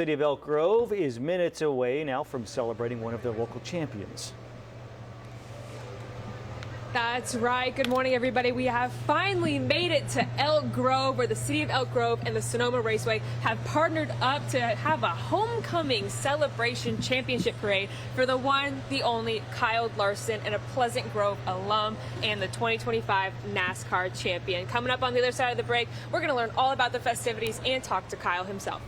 City of Elk Grove is minutes away now from celebrating one of their local champions. That's right. Good morning, everybody. We have finally made it to Elk Grove, where the City of Elk Grove and the Sonoma Raceway have partnered up to have a homecoming celebration championship parade for the one, the only Kyle Larson, and a Pleasant Grove alum and the 2025 NASCAR champion. Coming up on the other side of the break, we're going to learn all about the festivities and talk to Kyle himself.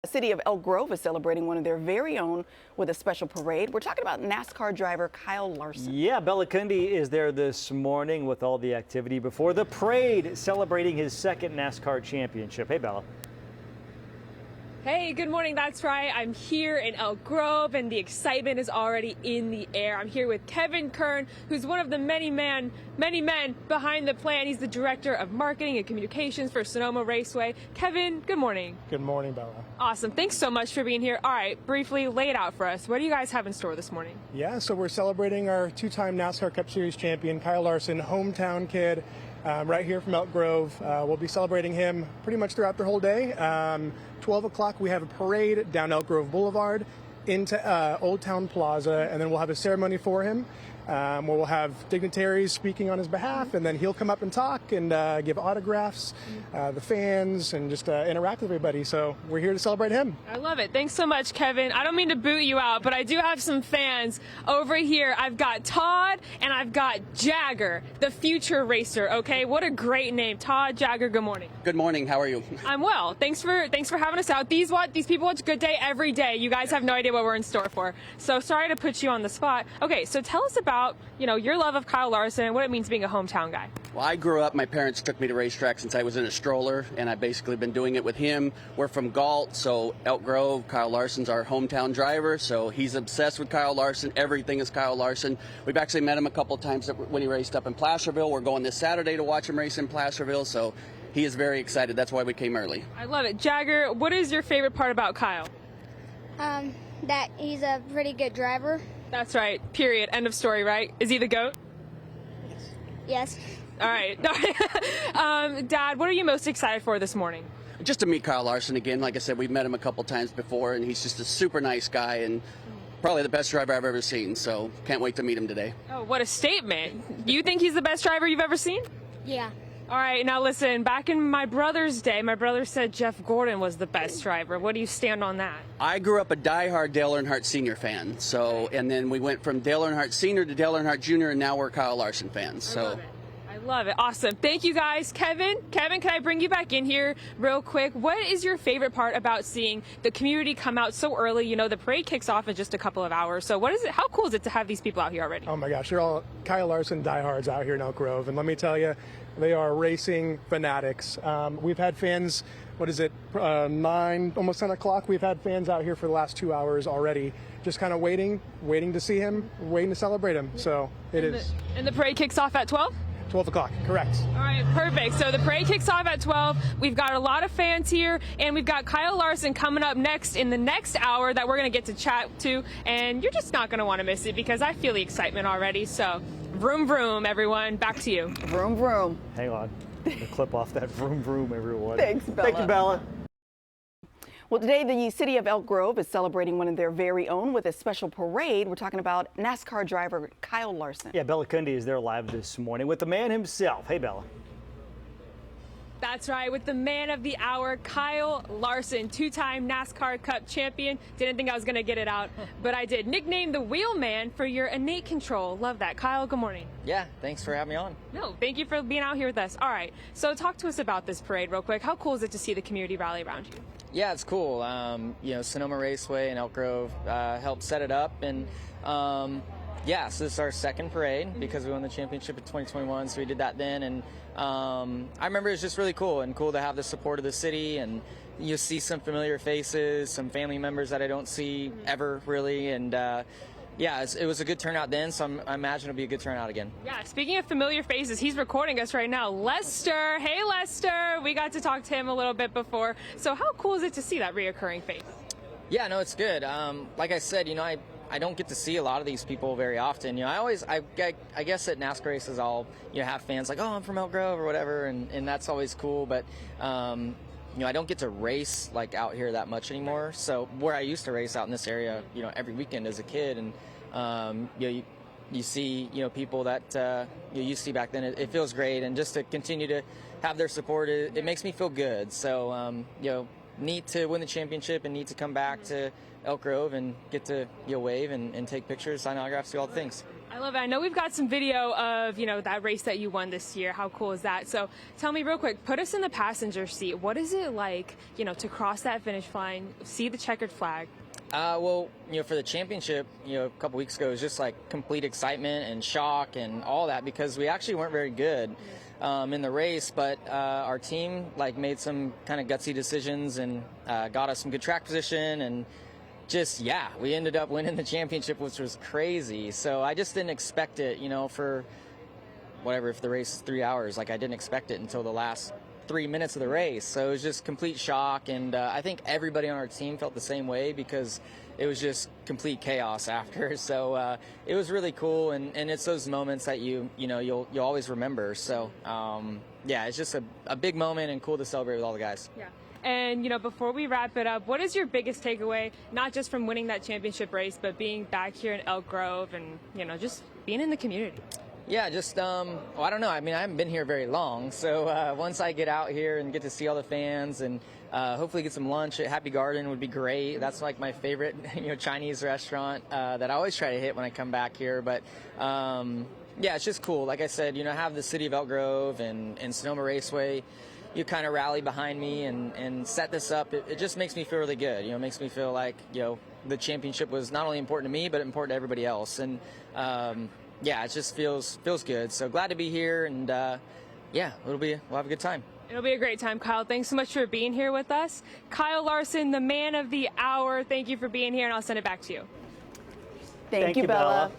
The City of Elk Grove is celebrating one of their very own with a special parade. We're talking about NASCAR driver Kyle Larson. Yeah, Bella Kundi is there this morning with all the activity before the parade celebrating his second NASCAR championship. Hey, Bella. Hey, good morning. That's right. I'm here in Elk Grove and the excitement is already in the air. I'm here with Kevin Kern, who's one of the many men behind the plan. He's the director of marketing and communications for Sonoma Raceway. Kevin, good morning. Good morning, Bella. Awesome. Thanks so much for being here. All right, briefly lay it out for us. What do you guys have in store this morning? Yeah, so we're celebrating our two-time NASCAR Cup Series champion, Kyle Larson, hometown kid, right here from Elk Grove. We'll be celebrating him pretty much throughout the whole day. 12 o'clock, we have a parade down Elk Grove Boulevard into Old Town Plaza, and then we'll have a ceremony for him where we'll have dignitaries speaking on his behalf, and then he'll come up and talk and give autographs, the fans, and just interact with everybody. So we're here to celebrate him. I love it. Thanks so much, Kevin. I don't mean to boot you out, but I do have some fans over here. I've got Todd and I've got Jagger, the future racer. Okay, what a great name. Todd, Jagger, good morning. Good morning. How are you? I'm well. Thanks for having us out. These people watch Good Day every day. You guys have no idea what we're in store for. So sorry to put you on the spot. Okay, so tell us about your love of Kyle Larson and what it means being a hometown guy. Well, I grew up, my parents took me to racetrack since I was in a stroller, and I've basically been doing it with him. We're from Galt, so Elk Grove, Kyle Larson's our hometown driver, so he's obsessed with Kyle Larson. Everything is Kyle Larson. We've actually met him a couple of times when he raced up in Placerville. We're going this Saturday to watch him race in Placerville, so he is very excited. That's why we came early. I love it. Jagger, what is your favorite part about Kyle? That he's a pretty good driver. That's right. Period. End of story, right? Is he the GOAT? Yes. All right. Dad, what are you most excited for this morning? Just to meet Kyle Larson again. Like I said, we've met him a couple times before, and he's just a super nice guy and probably the best driver I've ever seen. So can't wait to meet him today. Oh, what a statement. You think he's the best driver you've ever seen? Yeah. All right. Now, listen, back in my brother's day, my brother said Jeff Gordon was the best driver. What do you stand on that? I grew up a diehard Dale Earnhardt Sr. fan. So, and then we went from Dale Earnhardt Sr. to Dale Earnhardt Jr., and now we're Kyle Larson fans. So. I love it. Awesome. Thank you, guys. Kevin, can I bring you back in here real quick? What is your favorite part about seeing the community come out so early? The parade kicks off in just a couple of hours. So what is it? How cool is it to have these people out here already? Oh my gosh, they're all Kyle Larson diehards out here in Elk Grove, and let me tell you, they are racing fanatics. We've had fans, 9, almost 10 o'clock, we've had fans out here for the last 2 hours already, just kind of waiting to see him, waiting to celebrate him. So it is. And the parade kicks off at 12? 12 o'clock, correct. All right, perfect. So the parade kicks off at 12. We've got a lot of fans here, and we've got Kyle Larson coming up next in the next hour that we're going to get to chat to, and you're just not going to want to miss it because I feel the excitement already. So vroom, vroom, everyone. Back to you. Vroom, vroom. Hang on. The clip off that vroom, vroom, everyone. Thanks, Bella. Thank you, Bella. Well, today the City of Elk Grove is celebrating one of their very own with a special parade. We're talking about NASCAR driver Kyle Larson. Yeah, Bella Kundi is there live this morning with the man himself. Hey, Bella. That's right, with the man of the hour, Kyle Larson, two-time NASCAR Cup champion. Didn't think I was going to get it out, but I did. Nicknamed the Wheelman for your innate control. Love that. Kyle, good morning. Yeah, thanks for having me on. No, thank you for being out here with us. All right, so talk to us about this parade real quick. How cool is it to see the community rally around you? Yeah, it's cool. Sonoma Raceway and Elk Grove helped set it up, and so this is our second parade because we won the championship in 2021, so we did that then, and I remember it was just really cool to have the support of the city, and you see some familiar faces, some family members that I don't see ever really, and it was a good turnout then, so I imagine it'll be a good turnout again. Yeah, speaking of familiar faces, he's recording us right now. Lester, hey Lester, we got to talk to him a little bit before. So how cool is it to see that reoccurring face? Yeah, no, it's good. Like I said, I I don't get to see a lot of these people very often. You know, I guess at NASCAR races I'll, you know, have fans like, oh, I'm from Elk Grove or whatever, and that's always cool. But you know, I don't get to race like out here that much anymore. So where I used to race out in this area, you know, every weekend as a kid, and you know, you see, you know, people that you used to see back then. It feels great, and just to continue to have their support, it makes me feel good. So you know, neat to win the championship and neat to come back to Elk Grove and get to, you know, wave and take pictures, sign autographs, do all the things. I love it. I know we've got some video of, you know, that race that you won this year. How cool is that? So tell me real quick, put us in the passenger seat. What is it like, you know, to cross that finish line, see the checkered flag? Well, you know, for the championship, you know, a couple weeks ago, it was just like complete excitement and shock and all that, because we actually weren't very good in the race, but our team like made some kind of gutsy decisions and got us some good track position, and just, yeah, we ended up winning the championship, which was crazy. So I just didn't expect it, you know, for whatever, if the race is 3 hours, like I didn't expect it until the last 3 minutes of the race. So it was just complete shock, and I think everybody on our team felt the same way, because it was just complete chaos after. So it was really cool, and it's those moments that you know you'll always remember. So yeah, it's just a big moment and cool to celebrate with all the guys. Yeah. And, you know, before we wrap it up, what is your biggest takeaway, not just from winning that championship race, but being back here in Elk Grove and, you know, just being in the community? Yeah, just, well, I don't know. I mean, I haven't been here very long. So once I get out here and get to see all the fans and hopefully get some lunch at Happy Garden would be great. That's like my favorite, you know, Chinese restaurant that I always try to hit when I come back here. But yeah, it's just cool. Like I said, you know, have the city of Elk Grove and Sonoma Raceway, you kind of rally behind me and set this up. It just makes me feel really good. You know, it makes me feel like, you know, the championship was not only important to me, but important to everybody else. And yeah, it just feels good. So glad to be here, and yeah, we'll have a good time. It'll be a great time, Kyle. Thanks so much for being here with us. Kyle Larson, the man of the hour, thank you for being here, and I'll send it back to you. Thank you, Bella.